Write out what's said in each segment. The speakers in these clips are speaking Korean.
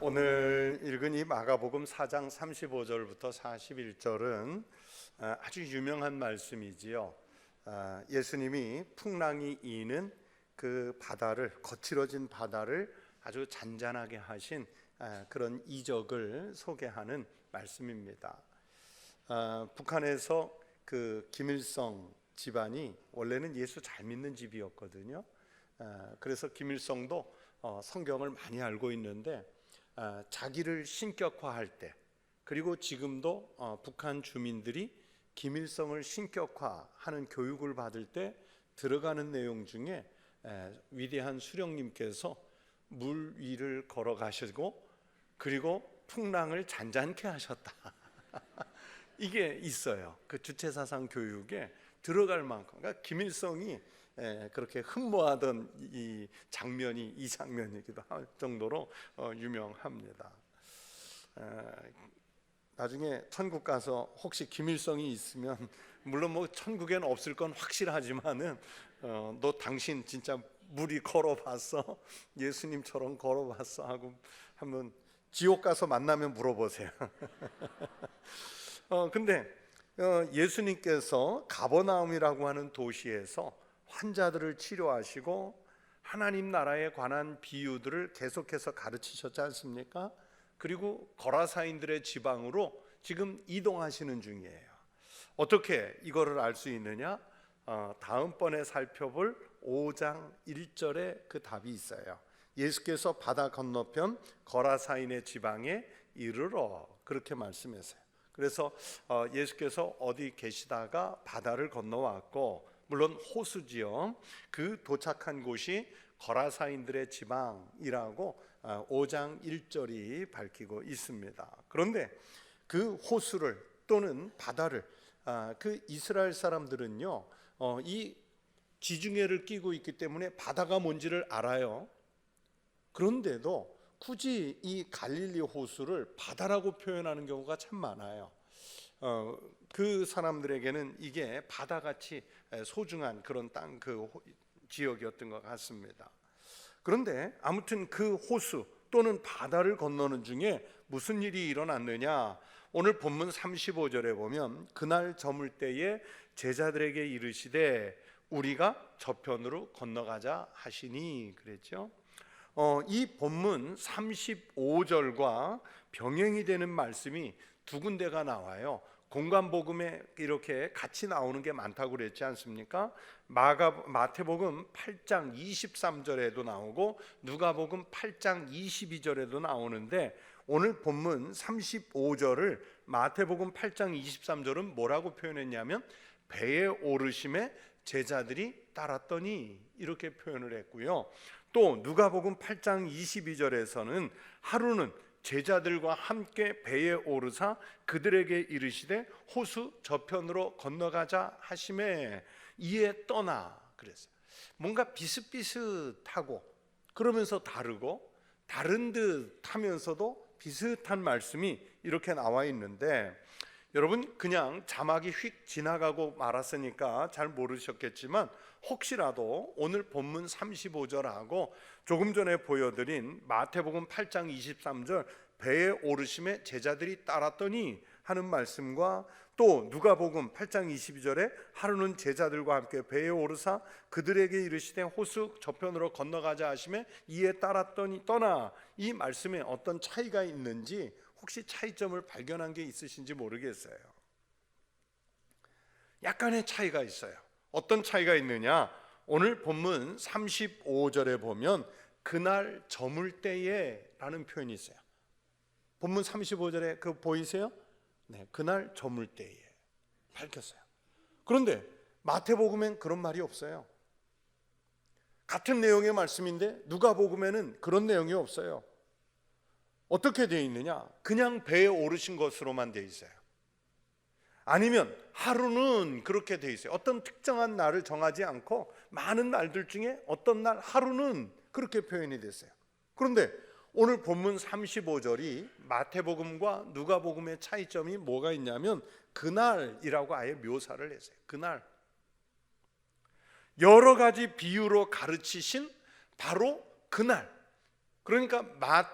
오늘 읽은 이 마가복음 4장 35절부터 41절은 아주 유명한 말씀이지요. 예수님이 풍랑이 이는 그 바다를, 거칠어진 바다를 아주 잔잔하게 하신 그런 이적을 소개하는 말씀입니다. 북한에서 그 김일성 집안이 원래는 예수 잘 믿는 집이었거든요. 그래서 김일성도 성경을 많이 알고 있는데 자기를 신격화할 때, 그리고 지금도 북한 주민들이 김일성을 신격화하는 교육을 받을 때 들어가는 내용 중에 위대한 수령님께서 물 위를 걸어가시고 그리고 풍랑을 잔잔케 하셨다. 이게 있어요. 그 주체사상 교육에 들어갈 만큼. 그러니까 김일성이 그렇게 흠모하던 이 장면이기도 할 정도로 유명합니다. 나중에 천국 가서 혹시 김일성이 있으면, 물론 뭐 천국에는 없을 건 확실하지만은 너 당신 진짜 물이 걸어봤어? 예수님처럼 걸어봤어? 하고 한번 지옥 가서 만나면 물어보세요. 근데 예수님께서 가버나움이라고 하는 도시에서 환자들을 치료하시고 하나님 나라에 관한 비유들을 계속해서 가르치셨지 않습니까? 그리고 거라사인들의 지방으로 지금 이동하시는 중이에요. 어떻게 이거를 알 수 있느냐? 다음번에 살펴볼 5장 1절에 그 답이 있어요. 예수께서 바다 건너편 거라사인의 지방에 이르러, 그렇게 말씀했어요. 그래서 예수께서 어디 계시다가 바다를 건너왔고, 물론 호수지요. 그 도착한 곳이 거라사인들의 지방이라고 5장 1절이 밝히고 있습니다. 그런데 그 호수를 또는 바다를 그 이스라엘 사람들은요, 이 지중해를 끼고 있기 때문에 바다가 뭔지를 알아요. 그런데도 굳이 이 갈릴리 호수를 바다라고 표현하는 경우가 참 많아요. 그 사람들에게는 이게 바다같이 소중한 그런 땅, 그 지역이었던 것 같습니다. 그런데 아무튼 그 호수 또는 바다를 건너는 중에 무슨 일이 일어났느냐? 오늘 본문 35절에 보면 그날 저물 때에 제자들에게 이르시되 우리가 저편으로 건너가자 하시니, 그랬죠. 이 본문 35절과 병행이 되는 말씀이 두 군데가 나와요. 공관복음에 이렇게 같이 나오는 게 많다고 그랬지 않습니까? 마태복음 8장 23절에도 나오고 누가복음 8장 22절에도 나오는데, 오늘 본문 35절을 마태복음 8장 23절은 뭐라고 표현했냐면 배에 오르심에 제자들이 따랐더니, 이렇게 표현을 했고요. 또 누가복음 8장 22절에서는 하루는 제자들과 함께 배에 오르사 그들에게 이르시되 호수 저편으로 건너가자 하심에 이에 떠나, 그랬어요. 뭔가 비슷비슷하고 그러면서 다르고 다른 듯 하면서도 비슷한 말씀이 이렇게 나와 있는데, 여러분 그냥 자막이 휙 지나가고 말았으니까 잘 모르셨겠지만 혹시라도 오늘 본문 35절하고 조금 전에 보여드린 마태복음 8장 23절 배에 오르심에 제자들이 따랐더니 하는 말씀과 또 누가복음 8장 22절에 하루는 제자들과 함께 배에 오르사 그들에게 이르시되 호수 저편으로 건너가자 하심에 이에 따랐더니 떠나, 이 말씀에 어떤 차이가 있는지 혹시 차이점을 발견한 게 있으신지 모르겠어요. 약간의 차이가 있어요. 어떤 차이가 있느냐? 오늘 본문 35절에 보면 그날 저물 때에 라는 표현이 있어요. 본문 35절에 그 보이세요? 네, 그날 저물 때에 밝혔어요. 그런데 마태복음엔 그런 말이 없어요. 같은 내용의 말씀인데 누가복음에는 그런 내용이 없어요. 어떻게 되어 있느냐? 그냥 배에 오르신 것으로만 되어 있어요. 아니면 하루는 그렇게 되어 있어요. 어떤 특정한 날을 정하지 않고 많은 날들 중에 어떤 날 하루는 그렇게 표현이 됐어요. 그런데 오늘 본문 35절이 마태복음과 누가복음의 차이점이 뭐가 있냐면 그날이라고 아예 묘사를 했어요. 그날. 여러 가지 비유로 가르치신 바로 그날, 그러니까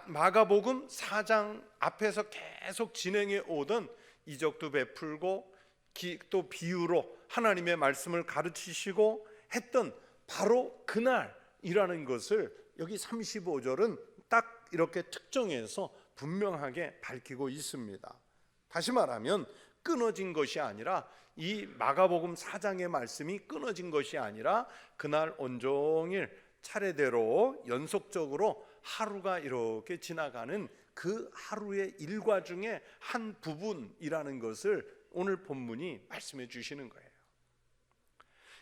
마가복음 4장 앞에서 계속 진행해 오던 이적도 베풀고 또 비유로 하나님의 말씀을 가르치시고 했던 바로 그날이라는 것을 여기 35절은 딱 이렇게 특정해서 분명하게 밝히고 있습니다. 다시 말하면 끊어진 것이 아니라, 이 마가복음 4장의 말씀이 끊어진 것이 아니라 그날 온종일 차례대로 연속적으로 하루가 이렇게 지나가는 그 하루의 일과 중에 한 부분이라는 것을 오늘 본문이 말씀해 주시는 거예요.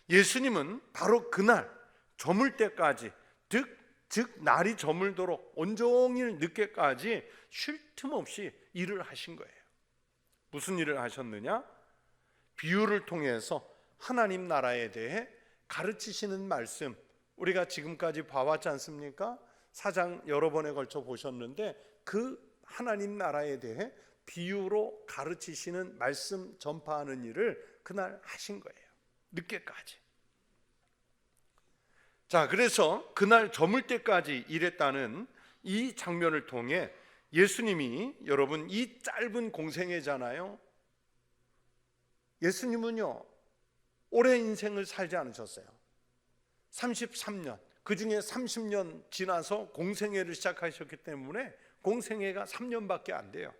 예수님은 바로 그날 저물 때까지, 즉 날이 저물도록 온종일 늦게까지 쉴 틈 없이 일을 하신 거예요. 무슨 일을 하셨느냐? 비유를 통해서 하나님 나라에 대해 가르치시는 말씀, 우리가 지금까지 봐왔지 않습니까? 4장 여러 번에 걸쳐 보셨는데 그 하나님 나라에 대해 비유로 가르치시는 말씀 전파하는 일을 그날 하신 거예요. 늦게까지. 자, 그래서 그날 저물 때까지 일했다는 이 장면을 통해 예수님이, 여러분, 이 짧은 공생애잖아요. 예수님은요 오랜 인생을 살지 않으셨어요. 33년, 그 중에 30년 지나서 공생애를 시작하셨기 때문에 공생애가 3년밖에 안 돼요.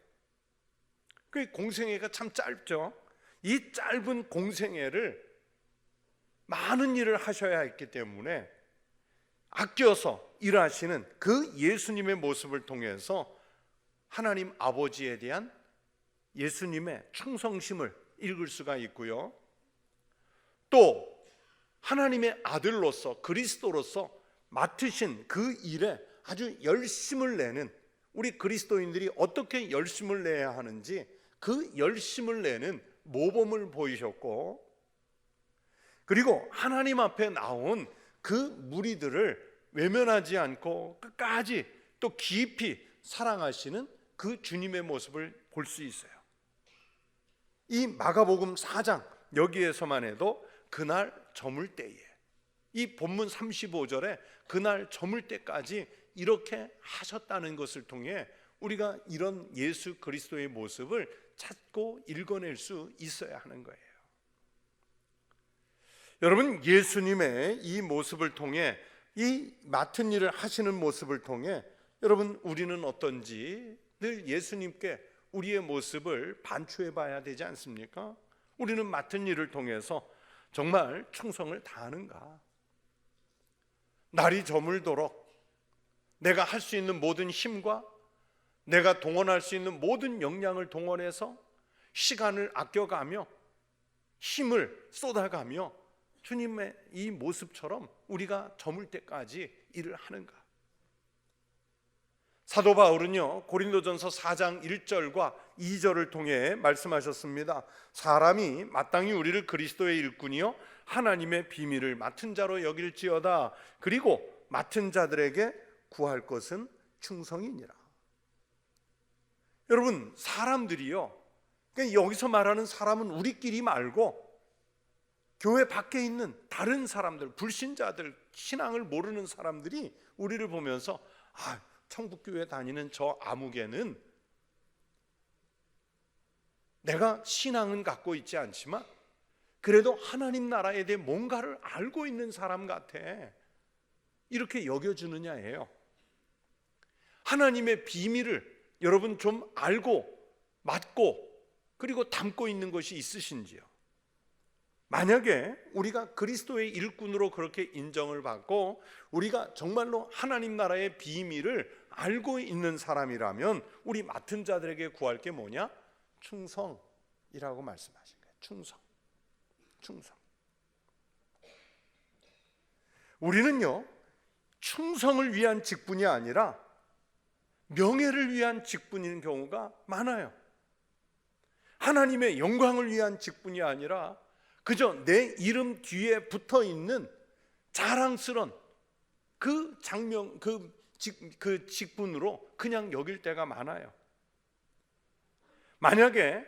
그 공생애가 참 짧죠. 이 짧은 공생애를 많은 일을 하셔야 했기 때문에 아껴서 일하시는 그 예수님의 모습을 통해서 하나님 아버지에 대한 예수님의 충성심을 읽을 수가 있고요, 또 하나님의 아들로서, 그리스도로서 맡으신 그 일에 아주 열심을 내는, 우리 그리스도인들이 어떻게 열심을 내야 하는지 그 열심을 내는 모범을 보이셨고, 그리고 하나님 앞에 나온 그 무리들을 외면하지 않고 끝까지 또 깊이 사랑하시는 그 주님의 모습을 볼 수 있어요. 이 마가복음 4장 여기에서만 해도 그날 저물 때에, 이 본문 35절에 그날 저물 때까지 이렇게 하셨다는 것을 통해 우리가 이런 예수 그리스도의 모습을 찾고 읽어낼 수 있어야 하는 거예요. 여러분, 예수님의 이 모습을 통해, 이 맡은 일을 하시는 모습을 통해 여러분, 우리는 어떤지 늘 예수님께 우리의 모습을 반추해 봐야 되지 않습니까? 우리는 맡은 일을 통해서 정말 충성을 다하는가? 날이 저물도록 내가 할 수 있는 모든 힘과 내가 동원할 수 있는 모든 역량을 동원해서 시간을 아껴가며 힘을 쏟아가며 주님의 이 모습처럼 우리가 저물 때까지 일을 하는가? 사도 바울은요 고린도전서 4장 1절과 2절을 통해 말씀하셨습니다. 사람이 마땅히 우리를 그리스도의 일꾼이요 하나님의 비밀을 맡은 자로 여길지어다. 그리고 맡은 자들에게 구할 것은 충성이니라. 여러분, 사람들이요, 그러니까 여기서 말하는 사람은 우리끼리 말고 교회 밖에 있는 다른 사람들, 불신자들, 신앙을 모르는 사람들이 우리를 보면서 청북교회 다니는 저 아무개는 내가 신앙은 갖고 있지 않지만 그래도 하나님 나라에 대해 뭔가를 알고 있는 사람 같아, 이렇게 여겨주느냐예요. 하나님의 비밀을 여러분 좀 알고 맡고 그리고 담고 있는 것이 있으신지요? 만약에 우리가 그리스도의 일꾼으로 그렇게 인정을 받고 우리가 정말로 하나님 나라의 비밀을 알고 있는 사람이라면 우리 맡은 자들에게 구할 게 뭐냐? 충성이라고 말씀하신 거예요. 충성. 우리는요 충성을 위한 직분이 아니라 명예를 위한 직분인 경우가 많아요. 하나님의 영광을 위한 직분이 아니라 그저 내 이름 뒤에 붙어 있는 자랑스러운 그 장명, 그 직분으로 그냥 여길 때가 많아요. 만약에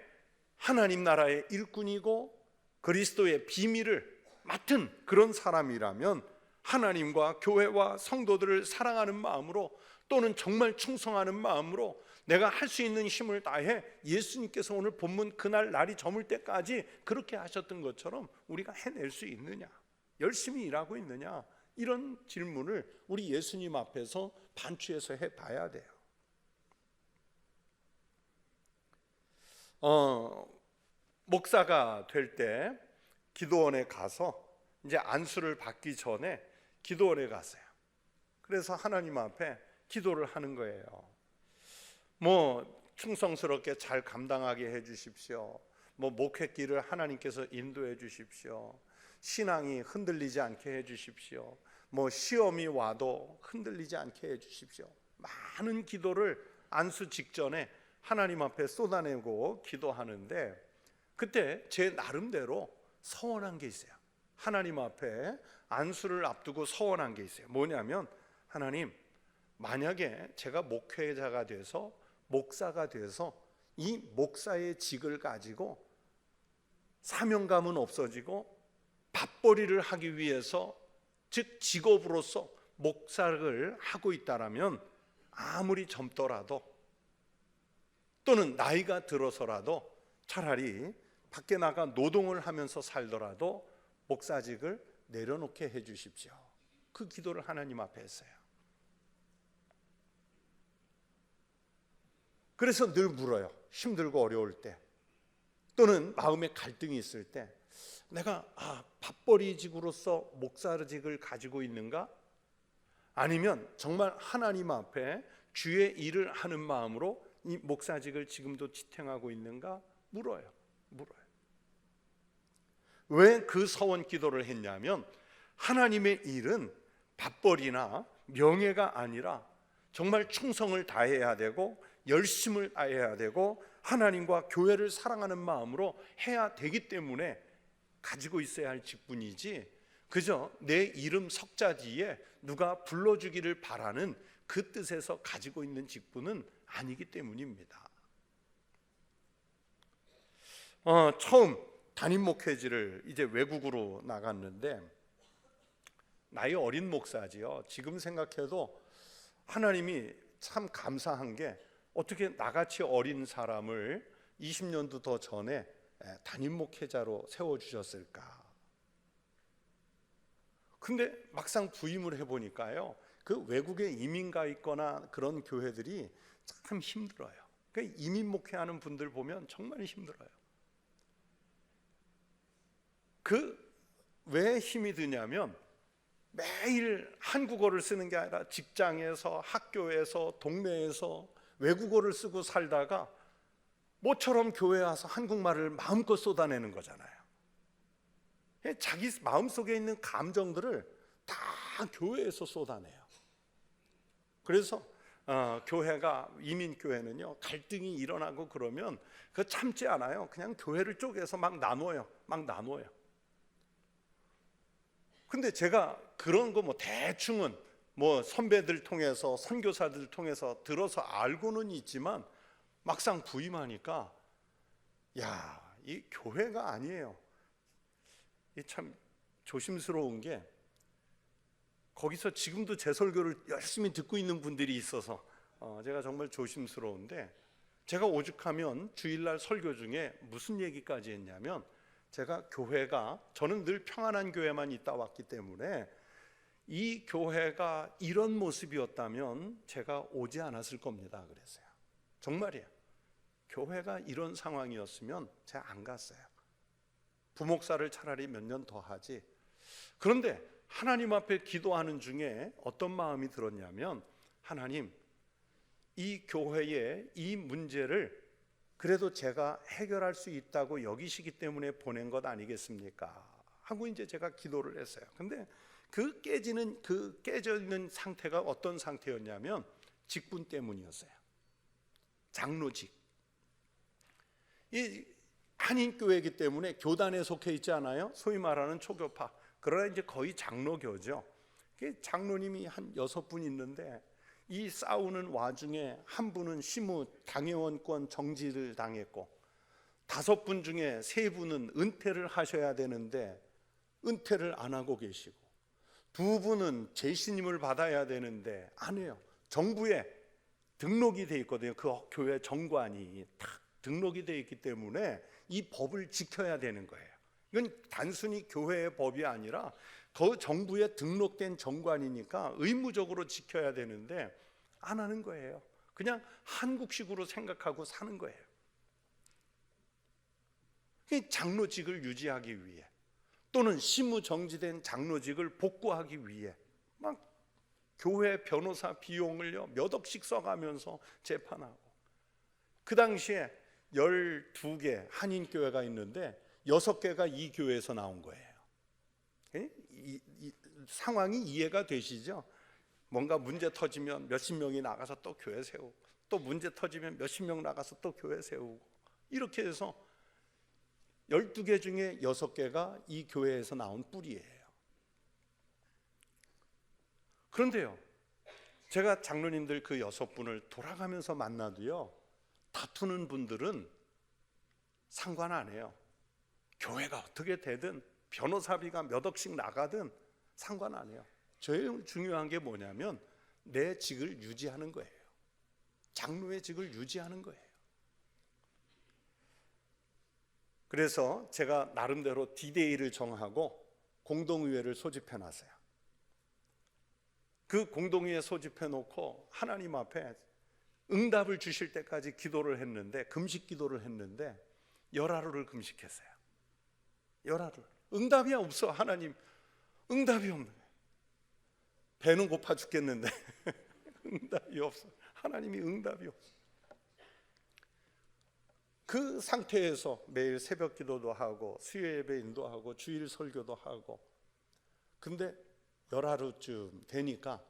하나님 나라의 일꾼이고 그리스도의 비밀을 맡은 그런 사람이라면 하나님과 교회와 성도들을 사랑하는 마음으로 또는 정말 충성하는 마음으로 내가 할 수 있는 힘을 다해 예수님께서 오늘 본문 그날 날이 저물 때까지 그렇게 하셨던 것처럼 우리가 해낼 수 있느냐, 열심히 일하고 있느냐, 이런 질문을 우리 예수님 앞에서 반추해서 해봐야 돼요. 목사가 될 때 기도원에 가서 이제 안수를 받기 전에 기도원에 갔어요. 그래서 하나님 앞에 기도를 하는 거예요. 충성스럽게 잘 감당하게 해주십시오. 목회길을 하나님께서 인도해 주십시오. 신앙이 흔들리지 않게 해주십시오. 시험이 와도 흔들리지 않게 해주십시오. 많은 기도를 안수 직전에 하나님 앞에 쏟아내고 기도하는데, 그때 제 나름대로 서원한 게 있어요. 하나님 앞에 안수를 앞두고 서원한 게 있어요. 뭐냐면, 하나님, 만약에 제가 목회자가 돼서 목사가 돼서 이 목사의 직을 가지고 사명감은 없어지고 밥벌이를 하기 위해서, 즉 직업으로서 목사를 하고 있다라면, 아무리 젊더라도 또는 나이가 들어서라도 차라리 밖에 나가 노동을 하면서 살더라도 목사직을 내려놓게 해주십시오. 그 기도를 하나님 앞에 했어요. 그래서 늘 물어요. 힘들고 어려울 때, 또는 마음에 갈등이 있을 때, 내가 밥벌이직으로서 목사직을 가지고 있는가? 아니면 정말 하나님 앞에 주의 일을 하는 마음으로 이 목사직을 지금도 지탱하고 있는가? 물어요. 왜 그 서원 기도를 했냐면, 하나님의 일은 밥벌이나 명예가 아니라 정말 충성을 다해야 되고 열심을 다해야 되고 하나님과 교회를 사랑하는 마음으로 해야 되기 때문에 가지고 있어야 할 직분이지, 그저 내 이름 석자 뒤에 누가 불러주기를 바라는 그 뜻에서 가지고 있는 직분은 아니기 때문입니다. 처음 담임 목회지를 이제 외국으로 나갔는데, 나이 어린 목사지요. 지금 생각해도 하나님이 참 감사한 게, 어떻게 나같이 어린 사람을 20년도 더 전에 담임 목회자로 세워주셨을까. 근데 막상 부임을 해보니까요, 그 외국에 이민 가 있거나 그런 교회들이 참 힘들어요. 그러니까 이민 목회하는 분들 보면 정말 힘들어요. 왜 힘이 드냐면, 매일 한국어를 쓰는 게 아니라 직장에서, 학교에서, 동네에서 외국어를 쓰고 살다가 모처럼 교회 와서 한국말을 마음껏 쏟아내는 거잖아요. 자기 마음속에 있는 감정들을 다 교회에서 쏟아내요. 그래서 교회가, 이민교회는요, 갈등이 일어나고 그러면 그거 참지 않아요. 그냥 교회를 쪼개서 막 나눠요. 근데 제가 그런 거 대충은 선배들 통해서, 선교사들 통해서 들어서 알고는 있지만, 막상 부임하니까 이 교회가 아니에요. 이 참 조심스러운 게, 거기서 지금도 제 설교를 열심히 듣고 있는 분들이 있어서 제가 정말 조심스러운데, 제가 오죽하면 주일날 설교 중에 무슨 얘기까지 했냐면, 제가 저는 늘 평안한 교회만 있다 왔기 때문에 이 교회가 이런 모습이었다면 제가 오지 않았을 겁니다. 그랬어요. 정말이에요. 교회가 이런 상황이었으면 제가 안 갔어요. 부목사를 차라리 몇 년 더 하지. 그런데 하나님 앞에 기도하는 중에 어떤 마음이 들었냐면, 하나님, 이 교회의 이 문제를 그래도 제가 해결할 수 있다고 여기시기 때문에 보낸 것 아니겠습니까? 하고 이제 제가 기도를 했어요. 근데 깨져 있는 상태가 어떤 상태였냐면, 직분 때문이었어요. 장로직. 이 한인교회이기 때문에 교단에 속해 있지 않아요? 소위 말하는 초교파. 그러나 이제 거의 장로교죠. 장로님이 한 6분 있는데, 이 싸우는 와중에 한 분은 시무 당회원권 정지를 당했고, 5분 중에 3분은 은퇴를 하셔야 되는데 은퇴를 안 하고 계시고, 2분은 재신임을 받아야 되는데 안 해요. 정부에 등록이 돼 있거든요. 그 교회 정관이 딱 등록이 돼 있기 때문에 이 법을 지켜야 되는 거예요. 이건 단순히 교회의 법이 아니라 그 정부에 등록된 정관이니까 의무적으로 지켜야 되는데 안 하는 거예요. 그냥 한국식으로 생각하고 사는 거예요. 장로직을 유지하기 위해 또는 심무정지된 장로직을 복구하기 위해 막 교회 변호사 비용을요 몇 억씩 써가면서 재판하고, 그 당시에 12개 한인교회가 있는데 6개가 이 교회에서 나온 거예요. 이 상황이 이해가 되시죠? 뭔가 문제 터지면 몇십 명이 나가서 또 교회 세우고, 또 문제 터지면 몇십 명 나가서 또 교회 세우고, 이렇게 해서 12개 중에 6개가 이 교회에서 나온 뿌리예요. 그런데요, 제가 장로님들 그 6분을 돌아가면서 만나도요, 다투는 분들은 상관 안 해요. 교회가 어떻게 되든 변호사비가 몇 억씩 나가든 상관 안 해요. 제일 중요한 게 뭐냐면 내 직을 유지하는 거예요. 장로의 직을 유지하는 거예요. 그래서 제가 나름대로 디데이를 정하고 공동의회를 소집해 놨어요. 그 공동의회 소집해 놓고 하나님 앞에 응답을 주실 때까지 기도를 했는데, 금식 기도를 했는데 열하루를 금식했어요. 열하루. 응답이 없어. 하나님 응답이 없는 거예요. 배는 고파 죽겠는데 응답이 없어. 하나님이 응답이 없어. 그 상태에서 매일 새벽 기도도 하고 수요 예배 인도하고 주일 설교도 하고, 근데 열하루쯤 되니까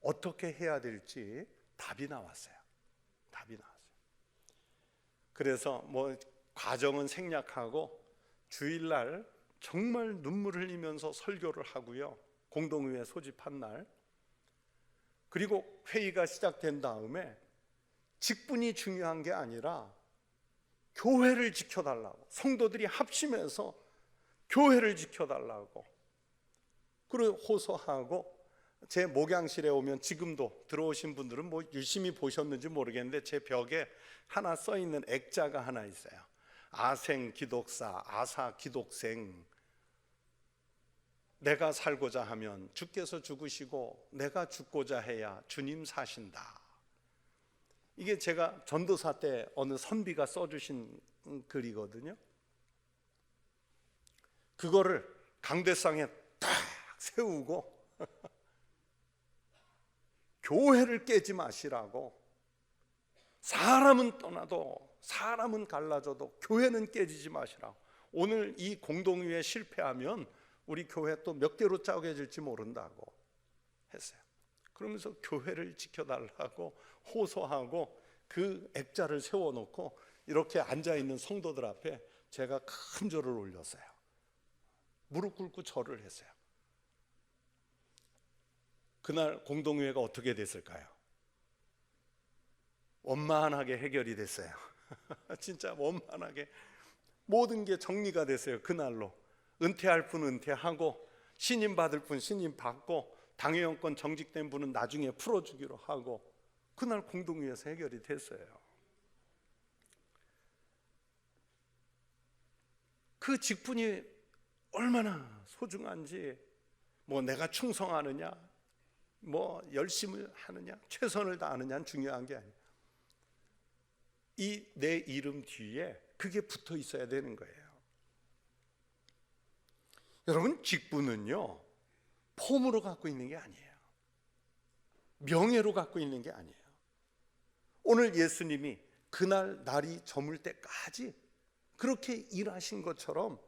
어떻게 해야 될지 답이 나왔어요. 답이 나왔어요. 그래서 뭐 과정은 생략하고 주일날 정말 눈물 흘리면서 설교를 하고요, 공동의회 소집한 날, 그리고 회의가 시작된 다음에 직분이 중요한 게 아니라 교회를 지켜달라고, 성도들이 합심해서 교회를 지켜달라고 그리고 호소하고, 제 목양실에 오면 지금도 들어오신 분들은 뭐 유심히 보셨는지 모르겠는데 제 벽에 하나 써 있는 액자가 하나 있어요. 아생 기독사, 아사 기독생. 내가 살고자 하면 주께서 죽으시고 내가 죽고자 해야 주님 사신다. 이게 제가 전도사 때 어느 선비가 써주신 글이거든요. 그거를 강대상에 딱 세우고 교회를 깨지 마시라고, 사람은 떠나도 사람은 갈라져도 교회는 깨지지 마시라고. 오늘 이 공동의회 실패하면 우리 교회 또 몇 개로 짜겨질지 모른다고 했어요. 그러면서 교회를 지켜달라고 호소하고 그 액자를 세워놓고 이렇게 앉아있는 성도들 앞에 제가 큰 절을 올렸어요. 무릎 꿇고 절을 했어요. 그날 공동의회가 어떻게 됐을까요? 원만하게 해결이 됐어요. 진짜 원만하게 모든 게 정리가 됐어요. 그날로 은퇴할 분 은퇴하고, 신임 받을 분 신임 받고, 당회원권 정직된 분은 나중에 풀어주기로 하고, 그날 공동의회에서 해결이 됐어요. 그 직분이 얼마나 소중한지, 뭐 내가 충성하느냐, 뭐 열심히 하느냐, 최선을 다하느냐는 중요한 게 아니에요. 이 내 이름 뒤에 그게 붙어 있어야 되는 거예요. 여러분, 직분은요 폼으로 갖고 있는 게 아니에요. 명예로 갖고 있는 게 아니에요. 오늘 예수님이 그날 날이 저물 때까지 그렇게 일하신 것처럼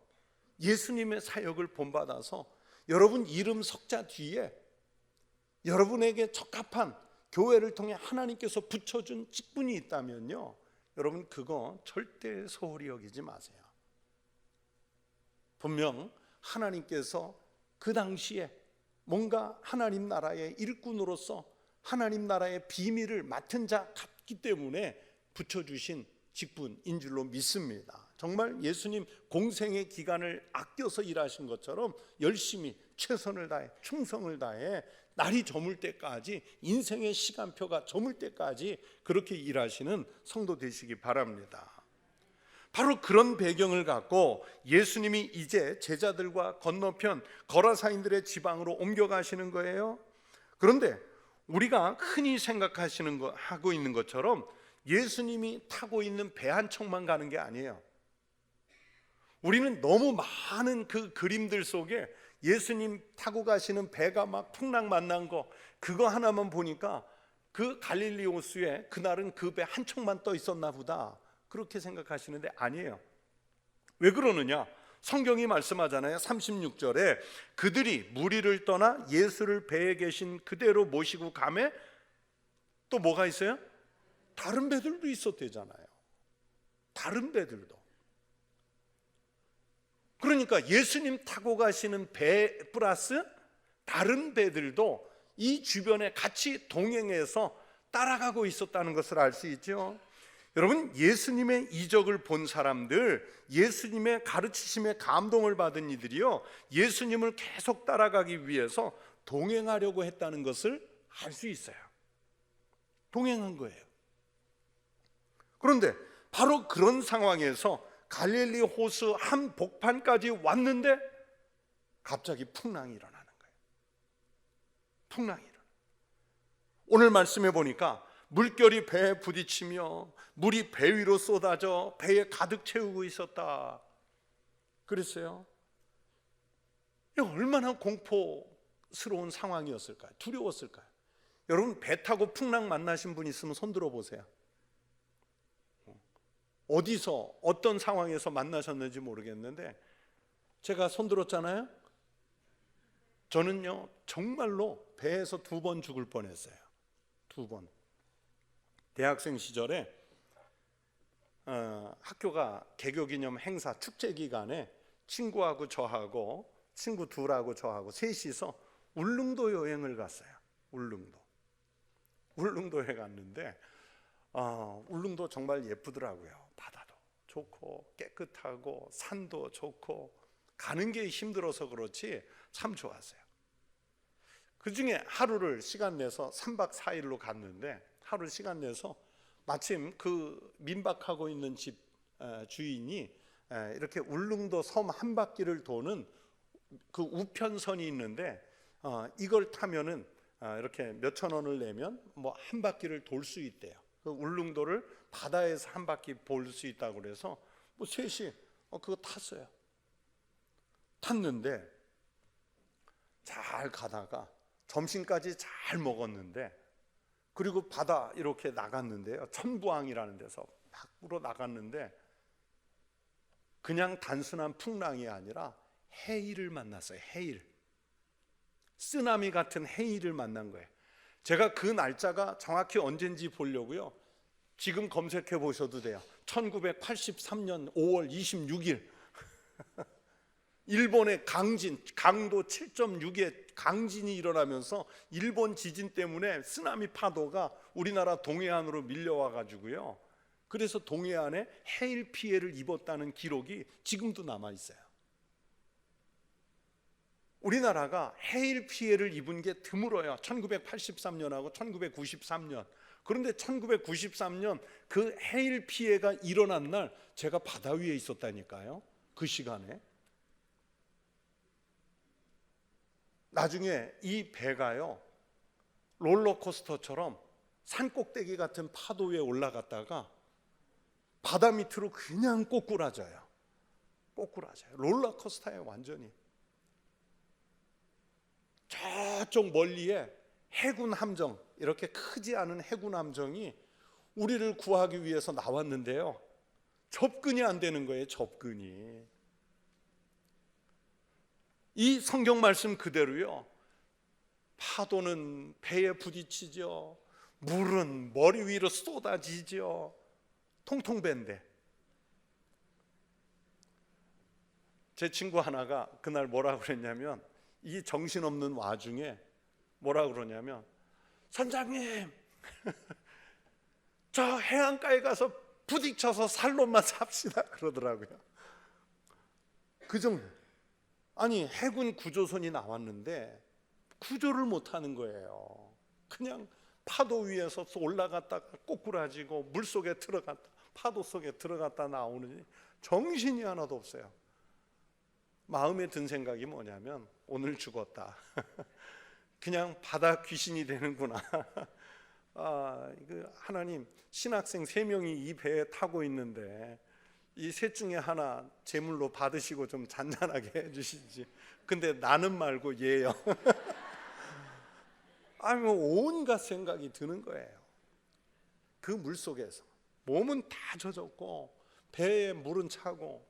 예수님의 사역을 본받아서 여러분 이름 석자 뒤에 여러분에게 적합한 교회를 통해 하나님께서 붙여준 직분이 있다면요, 여러분 그거 절대 소홀히 여기지 마세요. 분명 하나님께서 그 당시에 뭔가 하나님 나라의 일꾼으로서 하나님 나라의 비밀을 맡은 자 같기 때문에 붙여주신 직분인 줄로 믿습니다. 정말 예수님 공생의 기간을 아껴서 일하신 것처럼 열심히 최선을 다해 충성을 다해 날이 저물 때까지, 인생의 시간표가 저물 때까지 그렇게 일하시는 성도 되시기 바랍니다. 바로 그런 배경을 갖고 예수님이 이제 제자들과 건너편 거라사인들의 지방으로 옮겨가시는 거예요. 그런데 우리가 흔히 하고 있는 것처럼 예수님이 타고 있는 배 한 척만 가는 게 아니에요. 우리는 너무 많은 그 그림들 속에 예수님 타고 가시는 배가 막 풍랑 만난 거, 그거 하나만 보니까 그 갈릴리 호수에 그날은 그 배 한 척만 떠 있었나 보다, 그렇게 생각하시는데 아니에요. 왜 그러느냐? 성경이 말씀하잖아요. 36절에 그들이 무리를 떠나 예수를 배에 계신 그대로 모시고 가매, 또 뭐가 있어요? 다른 배들도 있었대잖아요. 다른 배들도. 그러니까 예수님 타고 가시는 배 플러스 다른 배들도 이 주변에 같이 동행해서 따라가고 있었다는 것을 알 수 있죠. 여러분, 예수님의 이적을 본 사람들, 예수님의 가르치심에 감동을 받은 이들이요, 예수님을 계속 따라가기 위해서 동행하려고 했다는 것을 알 수 있어요. 동행한 거예요. 그런데 바로 그런 상황에서 갈릴리 호수 한 복판까지 왔는데 갑자기 풍랑이 일어나는 거예요. 풍랑이 일어나. 오늘 말씀해 보니까 물결이 배에 부딪히며 물이 배 위로 쏟아져 배에 가득 채우고 있었다 그랬어요. 이거 얼마나 공포스러운 상황이었을까요? 두려웠을까요? 여러분, 배 타고 풍랑 만나신 분 있으면 손 들어 보세요. 어디서 어떤 상황에서 만나셨는지 모르겠는데 제가 손 들었잖아요. 저는요 정말로 배에서 2번 죽을 뻔했어요. 2번. 대학생 시절에 학교가 개교기념 행사 축제 기간에 친구하고 저하고, 친구 둘하고 저하고 셋이서 울릉도 여행을 갔어요. 울릉도에 갔는데 울릉도 정말 예쁘더라고요. 바다도 좋고 깨끗하고 산도 좋고 가는 게 힘들어서 그렇지 참 좋았어요. 그 중에 하루를 시간 내서 3박 4일로 갔는데, 하루 시간 내서 마침 그 민박하고 있는 집 주인이 이렇게 울릉도 섬 한 바퀴를 도는 그 우편선이 있는데 이걸 타면은 이렇게 몇천 원을 내면 뭐 한 바퀴를 돌 수 있대요. 그 울릉도를 바다에서 한 바퀴 볼 수 있다고 그래서 뭐 셋이 그거 탔어요. 탔는데 잘 가다가 점심까지 잘 먹었는데, 그리고 바다 이렇게 나갔는데요, 천부항이라는 데서 밖으로 나갔는데 그냥 단순한 풍랑이 아니라 해일을 만났어요. 해일, 쓰나미 같은 해일을 만난 거예요. 제가 그 날짜가 정확히 언젠지 보려고요, 지금 검색해 보셔도 돼요. 1983년 5월 26일 일본의 강진, 강도 7.6의 강진이 일어나면서 일본 지진 때문에 쓰나미 파도가 우리나라 동해안으로 밀려와 가지고요, 그래서 동해안에 해일 피해를 입었다는 기록이 지금도 남아 있어요. 우리나라가 해일 피해를 입은 게 드물어요. 1983년하고 1993년. 그런데 1993년 그 해일 피해가 일어난 날 제가 바다 위에 있었다니까요. 그 시간에. 나중에 이 배가요 롤러코스터처럼 산꼭대기 같은 파도 위에 올라갔다가 바다 밑으로 그냥 꼬꾸라져요. 롤러코스터예요 완전히. 저쪽 멀리에 해군 함정, 이렇게 크지 않은 해군 함정이 우리를 구하기 위해서 나왔는데요, 접근이 안 되는 거예요. 접근이. 이 성경 말씀 그대로요, 파도는 배에 부딪히죠, 물은 머리 위로 쏟아지죠. 통통배인데. 제 친구 하나가 그날 뭐라고 그랬냐면, 이 정신없는 와중에 뭐라고 그러냐면, 선장님 저 해안가에 가서 부딪혀서 살로만 삽시다 그러더라고요. 그 정도. 아니, 해군 구조선이 나왔는데 구조를 못하는 거예요. 그냥 파도 위에서 올라갔다가 꼬꾸라지고 물속에 들어갔다 파도 속에 들어갔다 나오느니 정신이 하나도 없어요. 마음에 든 생각이 뭐냐면 오늘 죽었다. 그냥 바다 귀신이 되는구나. 하나님, 신학생 3명이 이 배에 타고 있는데 이 셋 중에 하나 제물로 받으시고 좀 잔잔하게 해주시지. 근데 나는 말고 얘요. 온갖 생각이 드는 거예요. 그 물속에서 몸은 다 젖었고 배에 물은 차고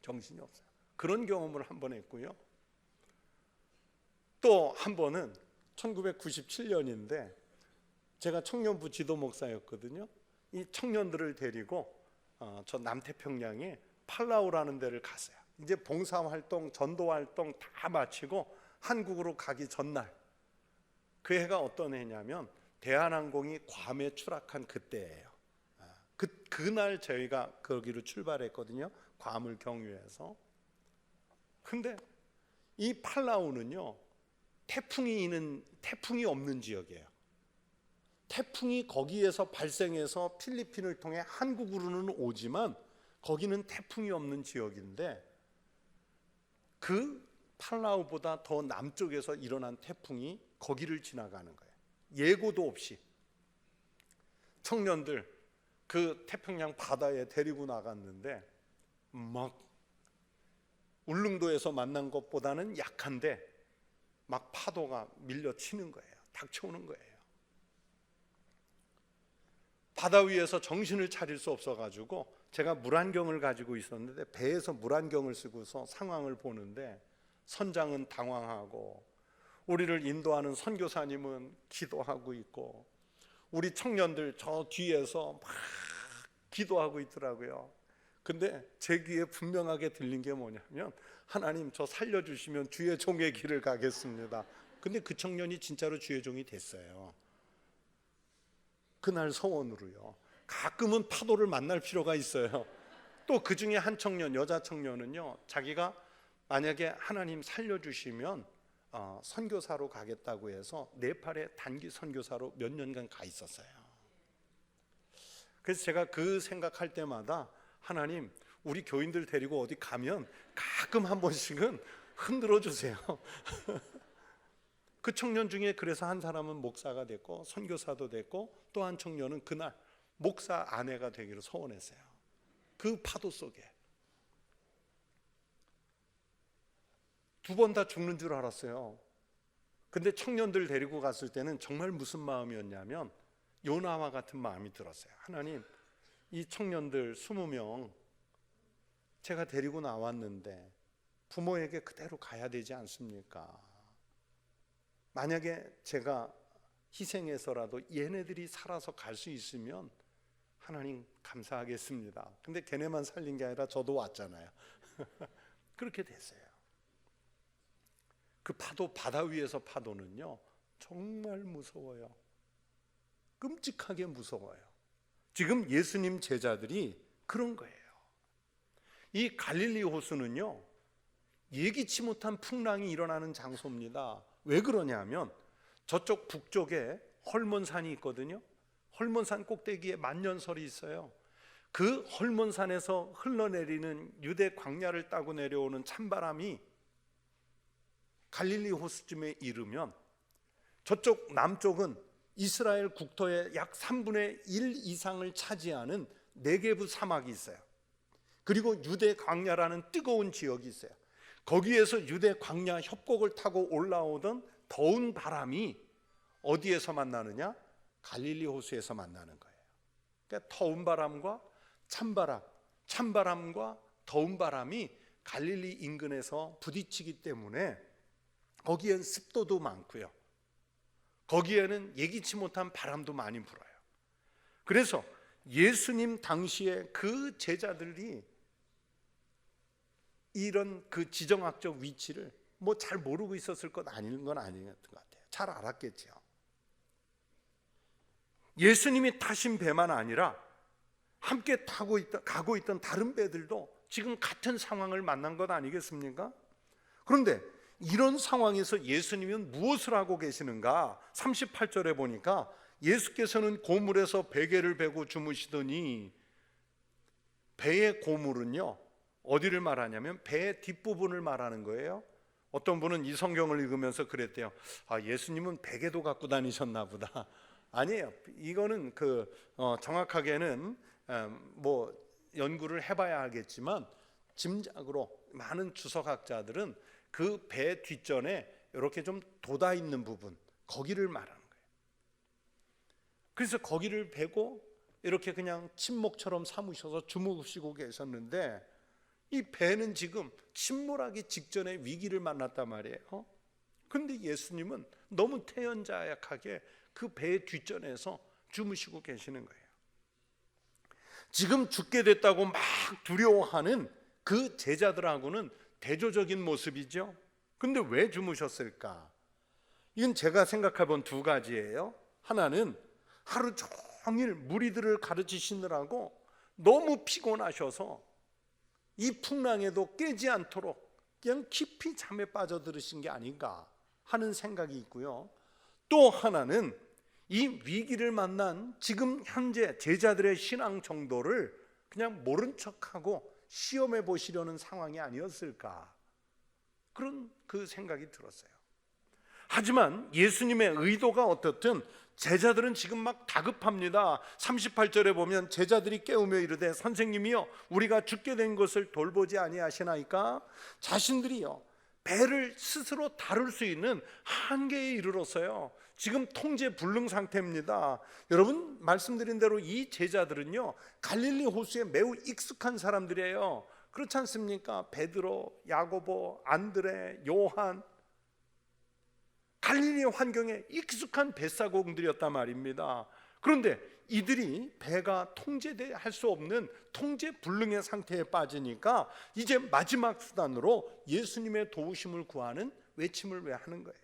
정신이 없어요. 그런 경험을 한 번 했고요. 또 한 번은 1997년인데 제가 청년부 지도 목사였거든요. 이 청년들을 데리고 저 남태평양에 팔라우라는 데를 갔어요. 이제 봉사활동, 전도활동 다 마치고 한국으로 가기 전날, 그 해가 어떤 해냐면 대한항공이 괌에 추락한 그때예요. 그날 저희가 거기로 출발했거든요. 괌을 경유해서. 근데 이 팔라우는요, 태풍이 없는 지역이에요. 태풍이 거기에서 발생해서 필리핀을 통해 한국으로는 오지만 거기는 태풍이 없는 지역인데 그 팔라우보다 더 남쪽에서 일어난 태풍이 거기를 지나가는 거예요. 예고도 없이. 청년들 그 태평양 바다에 데리고 나갔는데 막 울릉도에서 만난 것보다는 약한데 막 파도가 밀려치는 거예요. 닥쳐오는 거예요. 바다 위에서 정신을 차릴 수 없어가지고 제가 물안경을 가지고 있었는데 배에서 물안경을 쓰고서 상황을 보는데 선장은 당황하고 우리를 인도하는 선교사님은 기도하고 있고 우리 청년들 저 뒤에서 막 기도하고 있더라고요. 근데 제 귀에 분명하게 들린 게 뭐냐면 하나님 저 살려주시면 주의 종의 길을 가겠습니다. 근데 그 청년이 진짜로 주의 종이 됐어요. 그날 서원으로요. 가끔은 파도를 만날 필요가 있어요. 또 그 중에 한 청년, 여자 청년은요, 자기가 만약에 하나님 살려주시면 선교사로 가겠다고 해서 네팔에 단기 선교사로 몇 년간 가 있었어요. 그래서 제가 그 생각할 때마다 하나님 우리 교인들 데리고 어디 가면 가끔 한 번씩은 흔들어 주세요. 그 청년 중에 그래서 한 사람은 목사가 됐고 선교사도 됐고 또 한 청년은 그날 목사 아내가 되기로 소원했어요. 그 파도 속에. 2번 다 죽는 줄 알았어요. 근데 청년들 데리고 갔을 때는 정말 무슨 마음이었냐면 요나와 같은 마음이 들었어요. 하나님, 이 청년들 20명 제가 데리고 나왔는데 부모에게 그대로 가야 되지 않습니까? 만약에 제가 희생해서라도 얘네들이 살아서 갈 수 있으면 하나님 감사하겠습니다. 근데 걔네만 살린 게 아니라 저도 왔잖아요. 그렇게 됐어요. 그 파도, 바다 위에서 파도는요 정말 무서워요. 끔찍하게 무서워요. 지금 예수님 제자들이 그런 거예요. 이 갈릴리 호수는요 예기치 못한 풍랑이 일어나는 장소입니다. 왜 그러냐면 저쪽 북쪽에 헐몬산이 있거든요. 헐몬산 꼭대기에 만년설이 있어요. 그 헐몬산에서 흘러내리는 유대 광야를 따고 내려오는 찬바람이 갈릴리 호수쯤에 이르면 저쪽 남쪽은 이스라엘 국토의 약 3분의 1 이상을 차지하는 네게브 사막이 있어요. 그리고 유대 광야라는 뜨거운 지역이 있어요. 거기에서 유대 광야 협곡을 타고 올라오던 더운 바람이 어디에서 만나느냐? 갈릴리 호수에서 만나는 거예요. 그러니까 더운 바람과 찬바람, 찬바람과 더운 바람이 갈릴리 인근에서 부딪히기 때문에 거기엔 습도도 많고요. 거기에는 예기치 못한 바람도 많이 불어요. 그래서 예수님 당시에 그 제자들이 이런 그 지정학적 위치를 뭐 잘 모르고 있었을 것 아닌 건 아닌 것 같아요. 잘 알았겠죠. 예수님이 타신 배만 아니라 함께 가고 있던 다른 배들도 지금 같은 상황을 만난 것 아니겠습니까? 그런데 이런 상황에서 예수님은 무엇을 하고 계시는가? 38절에 보니까 예수께서는 고물에서 베개를 베고 주무시더니, 배의 고물은요 어디를 말하냐면 배의 뒷부분을 말하는 거예요. 어떤 분은 이 성경을 읽으면서 그랬대요. 예수님은 베개도 갖고 다니셨나 보다. 아니에요. 이거는 정확하게는 뭐 연구를 해봐야 하겠지만 짐작으로 많은 주석학자들은 그 배 뒷전에 이렇게 좀 돋아 있는 부분, 거기를 말하는 거예요. 그래서 거기를 베고 이렇게 그냥 침묵처럼 삼으셔서 주무시고 계셨는데, 이 배는 지금 침몰하기 직전에 위기를 만났단 말이에요. 그런데 예수님은 너무 태연자약하게 그 배의 뒷전에서 주무시고 계시는 거예요. 지금 죽게 됐다고 막 두려워하는 그 제자들하고는 대조적인 모습이죠. 근데 왜 주무셨을까? 이건 제가 생각해 본 두 가지예요. 하나는 하루 종일 무리들을 가르치시느라고 너무 피곤하셔서 이 풍랑에도 깨지 않도록 그냥 깊이 잠에 빠져들으신 게 아닌가 하는 생각이 있고요. 또 하나는 이 위기를 만난 지금 현재 제자들의 신앙 정도를 그냥 모른 척하고 시험해 보시려는 상황이 아니었을까, 그런 그 생각이 들었어요. 하지만 예수님의 의도가 어떻든 제자들은 지금 막 다급합니다. 38절에 보면 제자들이 깨우며 이르되 선생님이여 우리가 죽게 된 것을 돌보지 아니하시나이까? 자신들이요 배를 스스로 다룰 수 있는 한계에 이르렀어요. 지금 통제 불능 상태입니다. 여러분 말씀드린 대로 이 제자들은요 갈릴리 호수에 매우 익숙한 사람들이에요. 그렇지 않습니까? 베드로, 야고보, 안드레, 요한, 갈릴리 환경에 익숙한 뱃사공들이었단 말입니다. 그런데 이들이 배가 통제할 수 없는 통제 불능의 상태에 빠지니까 이제 마지막 수단으로 예수님의 도우심을 구하는 외침을 왜 하는 거예요?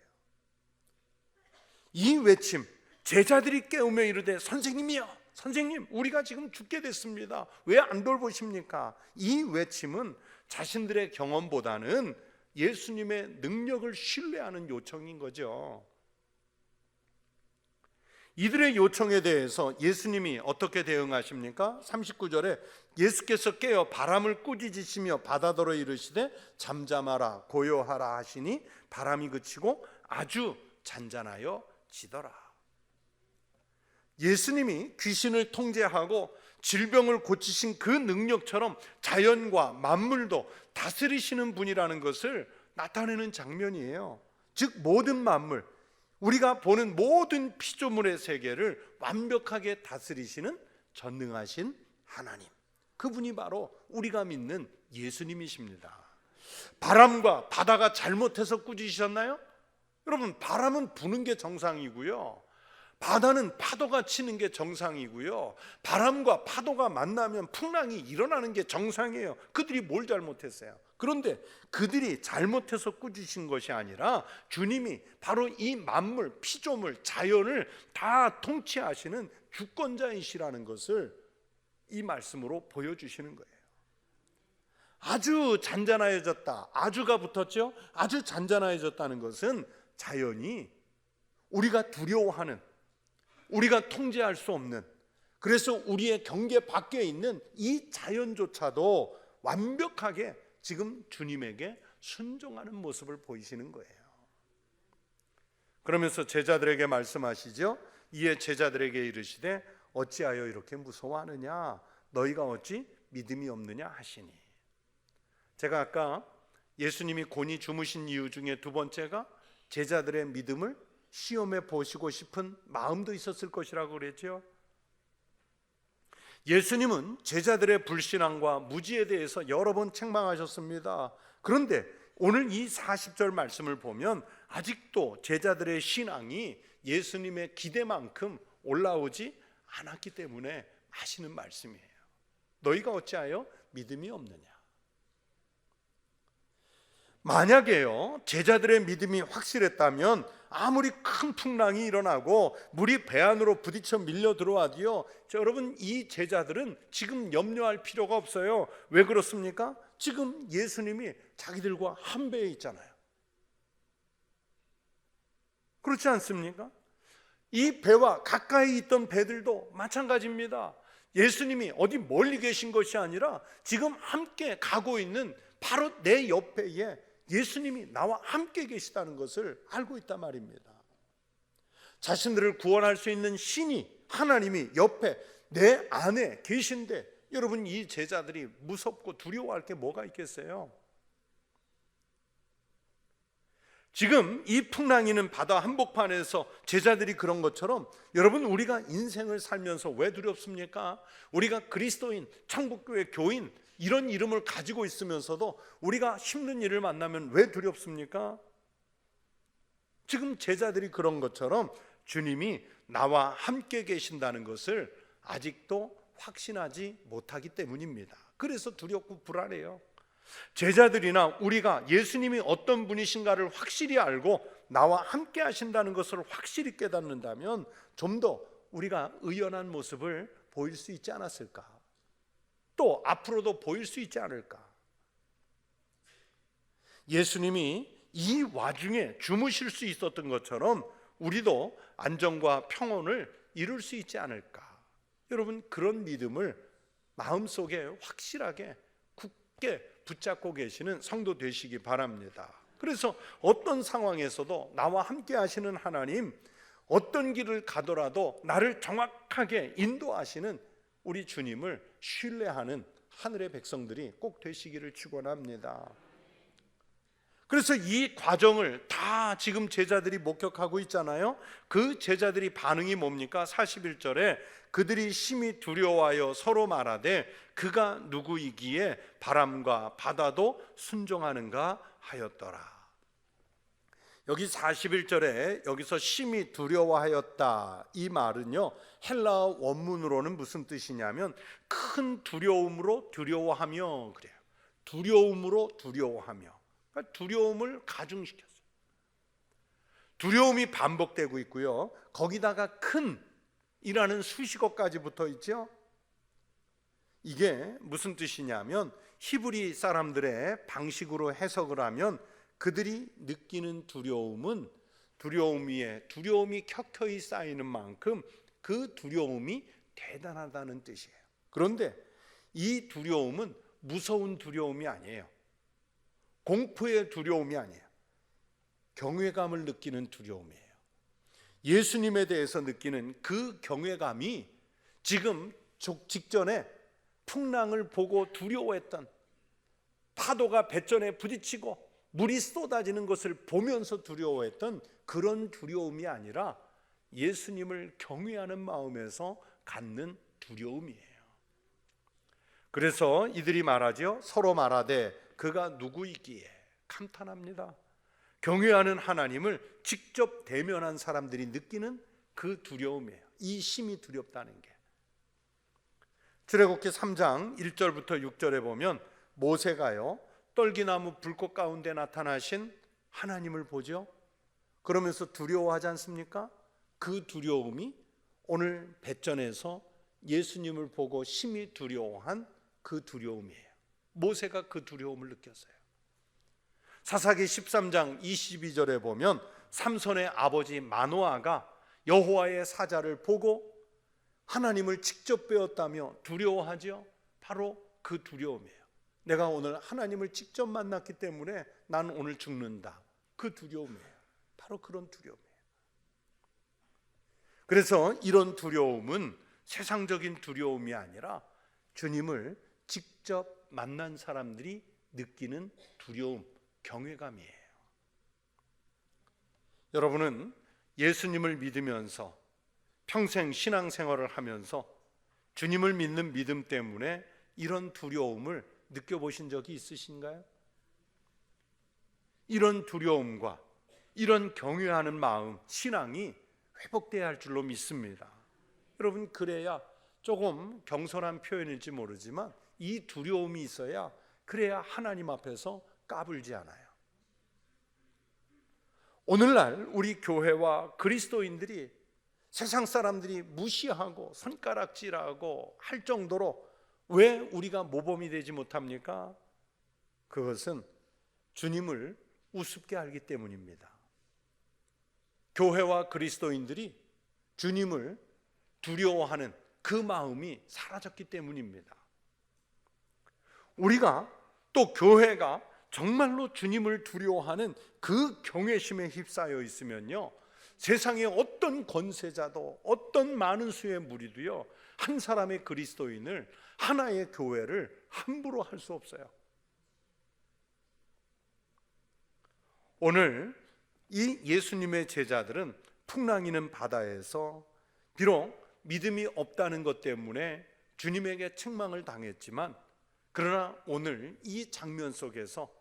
이 외침, 제자들이 깨우며 이르되 선생님이여, 선생님 우리가 지금 죽게 됐습니다. 왜 안 돌보십니까? 이 외침은 자신들의 경험보다는 예수님의 능력을 신뢰하는 요청인 거죠. 이들의 요청에 대해서 예수님이 어떻게 대응하십니까? 39절에 예수께서 깨어 바람을 꾸짖으시며 바다더러 이르시되 잠잠하라 고요하라 하시니 바람이 그치고 아주 잔잔하여 지더라. 예수님이 귀신을 통제하고 질병을 고치신 그 능력처럼 자연과 만물도 다스리시는 분이라는 것을 나타내는 장면이에요. 즉 모든 만물, 우리가 보는 모든 피조물의 세계를 완벽하게 다스리시는 전능하신 하나님, 그분이 바로 우리가 믿는 예수님이십니다. 바람과 바다가 잘못해서 꾸짖으셨나요? 여러분 바람은 부는 게 정상이고요, 바다는 파도가 치는 게 정상이고요, 바람과 파도가 만나면 풍랑이 일어나는 게 정상이에요. 그들이 뭘 잘못했어요? 그런데 그들이 잘못해서 꾸짖으신 것이 아니라 주님이 바로 이 만물, 피조물, 자연을 다 통치하시는 주권자이시라는 것을 이 말씀으로 보여주시는 거예요. 아주 잔잔해졌다, 아주가 붙었죠. 아주 잔잔해졌다는 것은 자연이 우리가 두려워하는, 우리가 통제할 수 없는, 그래서 우리의 경계 밖에 있는 이 자연조차도 완벽하게 지금 주님에게 순종하는 모습을 보이시는 거예요. 그러면서 제자들에게 말씀하시죠. 이에 제자들에게 이르시되 어찌하여 이렇게 무서워하느냐, 너희가 어찌 믿음이 없느냐 하시니. 제가 아까 예수님이 곤히 주무신 이유 중에 두 번째가 제자들의 믿음을 시험해 보시고 싶은 마음도 있었을 것이라고 그랬죠. 예수님은 제자들의 불신앙과 무지에 대해서 여러 번 책망하셨습니다. 그런데 오늘 이 40절 말씀을 보면 아직도 제자들의 신앙이 예수님의 기대만큼 올라오지 않았기 때문에 하시는 말씀이에요. 너희가 어찌하여 믿음이 없느냐. 만약에요 제자들의 믿음이 확실했다면 아무리 큰 풍랑이 일어나고 물이 배 안으로 부딪혀 밀려 들어와도요, 여러분 이 제자들은 지금 염려할 필요가 없어요. 왜 그렇습니까? 지금 예수님이 자기들과 한 배에 있잖아요. 그렇지 않습니까? 이 배와 가까이 있던 배들도 마찬가지입니다. 예수님이 어디 멀리 계신 것이 아니라 지금 함께 가고 있는 바로 내 옆에 예수님이 나와 함께 계시다는 것을 알고 있단 말입니다. 자신들을 구원할 수 있는 신이, 하나님이 옆에 내 안에 계신데 여러분, 이 제자들이 무섭고 두려워할 게 뭐가 있겠어요? 지금 이 풍랑이는 바다 한복판에서 제자들이 그런 것처럼 여러분, 우리가 인생을 살면서 왜 두렵습니까? 우리가 그리스도인, 천국교회 교인 이런 이름을 가지고 있으면서도 우리가 힘든 일을 만나면 왜 두렵습니까? 지금 제자들이 그런 것처럼 주님이 나와 함께 계신다는 것을 아직도 확신하지 못하기 때문입니다. 그래서 두렵고 불안해요. 제자들이나 우리가 예수님이 어떤 분이신가를 확실히 알고 나와 함께 하신다는 것을 확실히 깨닫는다면 좀 더 우리가 의연한 모습을 보일 수 있지 않았을까? 또 앞으로도 보일 수 있지 않을까? 예수님이 이 와중에 주무실 수 있었던 것처럼 우리도 안정과 평온을 이룰 수 있지 않을까? 여러분, 그런 믿음을 마음속에 확실하게 굳게 붙잡고 계시는 성도 되시기 바랍니다. 그래서 어떤 상황에서도 나와 함께 하시는 하나님, 어떤 길을 가더라도 나를 정확하게 인도하시는 우리 주님을 신뢰하는 하늘의 백성들이 꼭 되시기를 축원합니다. 그래서 이 과정을 다 지금 제자들이 목격하고 있잖아요. 그 제자들이 반응이 뭡니까? 41절에 그들이 심히 두려워하여 서로 말하되 그가 누구이기에 바람과 바다도 순종하는가 하였더라. 여기 41절에 여기서 심히 두려워하였다, 이 말은요, 헬라어 원문으로는 무슨 뜻이냐면 큰 두려움으로 두려워하며, 그래요. 두려움으로 두려워하며, 그러니까 두려움을 가중시켰어요. 두려움이 반복되고 있고요, 거기다가 큰 이라는 수식어까지 붙어 있죠. 이게 무슨 뜻이냐면 히브리 사람들의 방식으로 해석을 하면 그들이 느끼는 두려움은 두려움 위에 두려움이 켜켜이 쌓이는 만큼 그 두려움이 대단하다는 뜻이에요. 그런데 이 두려움은 무서운 두려움이 아니에요. 공포의 두려움이 아니에요. 경외감을 느끼는 두려움이에요. 예수님에 대해서 느끼는 그 경외감이 지금 직전에 풍랑을 보고 두려워했던, 파도가 배전에 부딪히고 물이 쏟아지는 것을 보면서 두려워했던 그런 두려움이 아니라 예수님을 경외하는 마음에서 갖는 두려움이에요. 그래서 이들이 말하죠. 서로 말하되 그가 누구이기에, 감탄합니다. 경외하는 하나님을 직접 대면한 사람들이 느끼는 그 두려움이에요. 이 심히 두렵다는 게. 출애굽기 3장 1절부터 6절에 보면 모세가요, 떨기나무 불꽃 가운데 나타나신 하나님을 보죠. 그러면서 두려워하지 않습니까? 그 두려움이 오늘 배전에서 예수님을 보고 심히 두려워한 그 두려움이에요. 모세가 그 두려움을 느꼈어요. 사사기 13장 22절에 보면 삼손의 아버지 마노아가 여호와의 사자를 보고 하나님을 직접 배웠다며 두려워하죠. 바로 그 두려움이에요. 내가 오늘 하나님을 직접 만났기 때문에 난 오늘 죽는다. 그 두려움이에요. 바로 그런 두려움이에요. 그래서 이런 두려움은 세상적인 두려움이 아니라 주님을 직접 만난 사람들이 느끼는 두려움, 경외감이에요. 여러분은 예수님을 믿으면서 평생 신앙생활을 하면서 주님을 믿는 믿음 때문에 이런 두려움을 느껴보신 적이 있으신가요? 이런 두려움과 이런 경외하는 마음, 신앙이 회복돼야 할 줄로 믿습니다. 여러분, 그래야, 조금 경솔한 표현일지 모르지만 이 두려움이 있어야, 그래야 하나님 앞에서 까불지 않아요. 오늘날 우리 교회와 그리스도인들이 세상 사람들이 무시하고 손가락질하고 할 정도로 왜 우리가 모범이 되지 못합니까? 그것은 주님을 우습게 알기 때문입니다. 교회와 그리스도인들이 주님을 두려워하는 그 마음이 사라졌기 때문입니다. 우리가 또 교회가 정말로 주님을 두려워하는 그 경외심에 휩싸여 있으면요, 세상의 어떤 권세자도 어떤 많은 수의 무리도요, 한 사람의 그리스도인을, 하나의 교회를 함부로 할 수 없어요. 오늘 이 예수님의 제자들은 풍랑이는 바다에서 비록 믿음이 없다는 것 때문에 주님에게 책망을 당했지만, 그러나 오늘 이 장면 속에서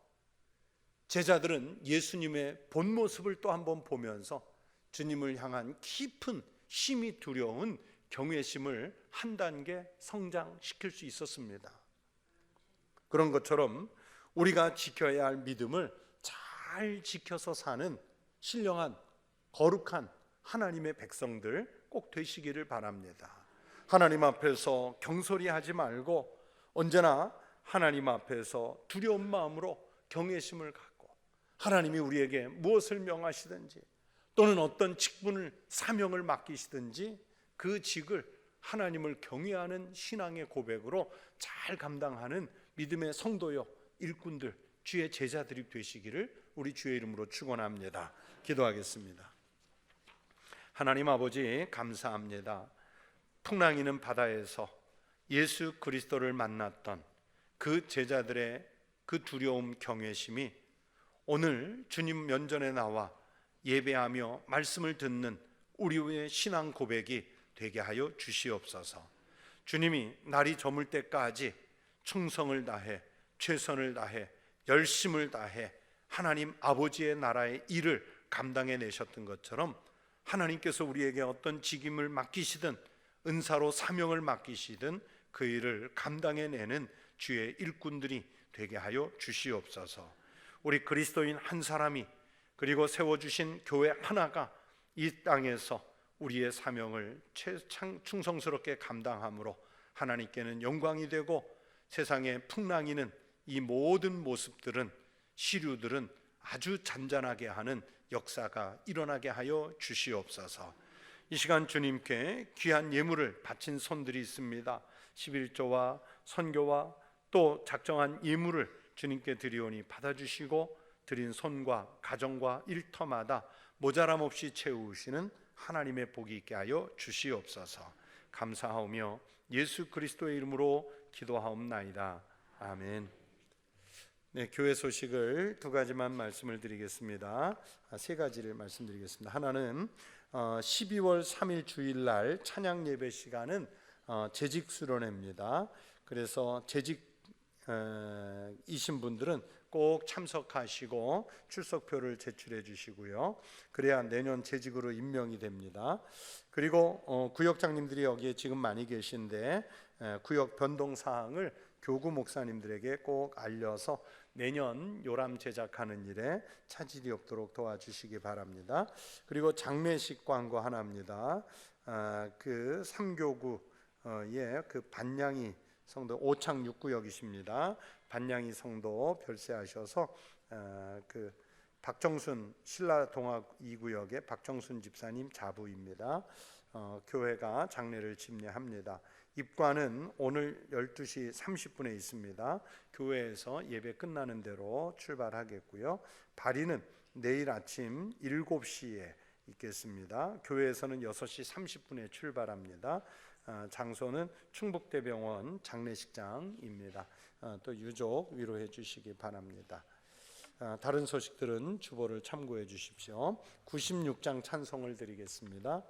제자들은 예수님의 본 모습을 또 한번 보면서 주님을 향한 깊은 심히 두려운 경외심을 한 단계 성장시킬 수 있었습니다. 그런 것처럼 우리가 지켜야 할 믿음을 잘 지켜서 사는 신령한 거룩한 하나님의 백성들 꼭 되시기를 바랍니다. 하나님 앞에서 경솔히 하지 말고 언제나 하나님 앞에서 두려운 마음으로 경외심을 갖고, 하나님이 우리에게 무엇을 명하시든지 또는 어떤 직분을, 사명을 맡기시든지 그 직을 하나님을 경외하는 신앙의 고백으로 잘 감당하는 믿음의 성도요, 일꾼들, 주의 제자들이 되시기를 우리 주의 이름으로 축원합니다. 기도하겠습니다. 하나님 아버지, 감사합니다. 풍랑이는 바다에서 예수 그리스도를 만났던 그 제자들의 그 두려움, 경외심이 오늘 주님 면전에 나와 예배하며 말씀을 듣는 우리의 신앙 고백이 되게 하여 주시옵소서. 주님이 날이 저물 때까지 충성을 다해, 최선을 다해, 열심을 다해 하나님 아버지의 나라의 일을 감당해 내셨던 것처럼, 하나님께서 우리에게 어떤 직임을 맡기시든 은사로 사명을 맡기시든 그 일을 감당해 내는 주의 일꾼들이 되게 하여 주시옵소서. 우리 그리스도인 한 사람이, 그리고 세워주신 교회 하나가 이 땅에서 우리의 사명을 충성스럽게 감당함으로 하나님께는 영광이 되고, 세상에 풍랑이는 이 모든 모습들은, 시류들은 아주 잔잔하게 하는 역사가 일어나게 하여 주시옵소서. 이 시간 주님께 귀한 예물을 바친 손들이 있습니다. 11조와 선교와 또 작정한 예물을 주님께 드리오니 받아주시고, 드린 손과 가정과 일터마다 모자람 없이 채우시는 하나님의 복이 있게 하여 주시옵소서. 감사하오며 예수 그리스도의 이름으로 기도하옵나이다. 아멘. 네, 교회 소식을 두 가지만 말씀을 드리겠습니다. 세 가지를 말씀드리겠습니다. 하나는 12월 3일 주일날 찬양 예배 시간은 재직 수련회입니다. 그래서 재직이신 분들은 꼭 참석하시고 출석표를 제출해 주시고요. 그래야 내년 재직으로 임명이 됩니다. 그리고 구역장님들이 여기에 지금 많이 계신데 구역 변동 사항을 교구 목사님들에게 꼭 알려서 내년 요람 제작하는 일에 차질이 없도록 도와주시기 바랍니다. 그리고 장례식 광고 하나입니다. 그 3교구의 그 반냥이 성도 오창 6구역이십니다. 반냥이 성도 별세하셔서 그 박정순 신라동학 2구역의 박정순 집사님 자부입니다. 교회가 장례를 집례합니다. 입관은 오늘 12시 30분에 있습니다. 교회에서 예배 끝나는 대로 출발하겠고요. 발인은 내일 아침 7시에 있겠습니다. 교회에서는 6시 30분에 출발합니다. 장소는 충북대병원 장례식장입니다. 또 유족 위로해 주시기 바랍니다. 다른 소식들은 주보를 참고해 주십시오. 96장 찬송을 드리겠습니다.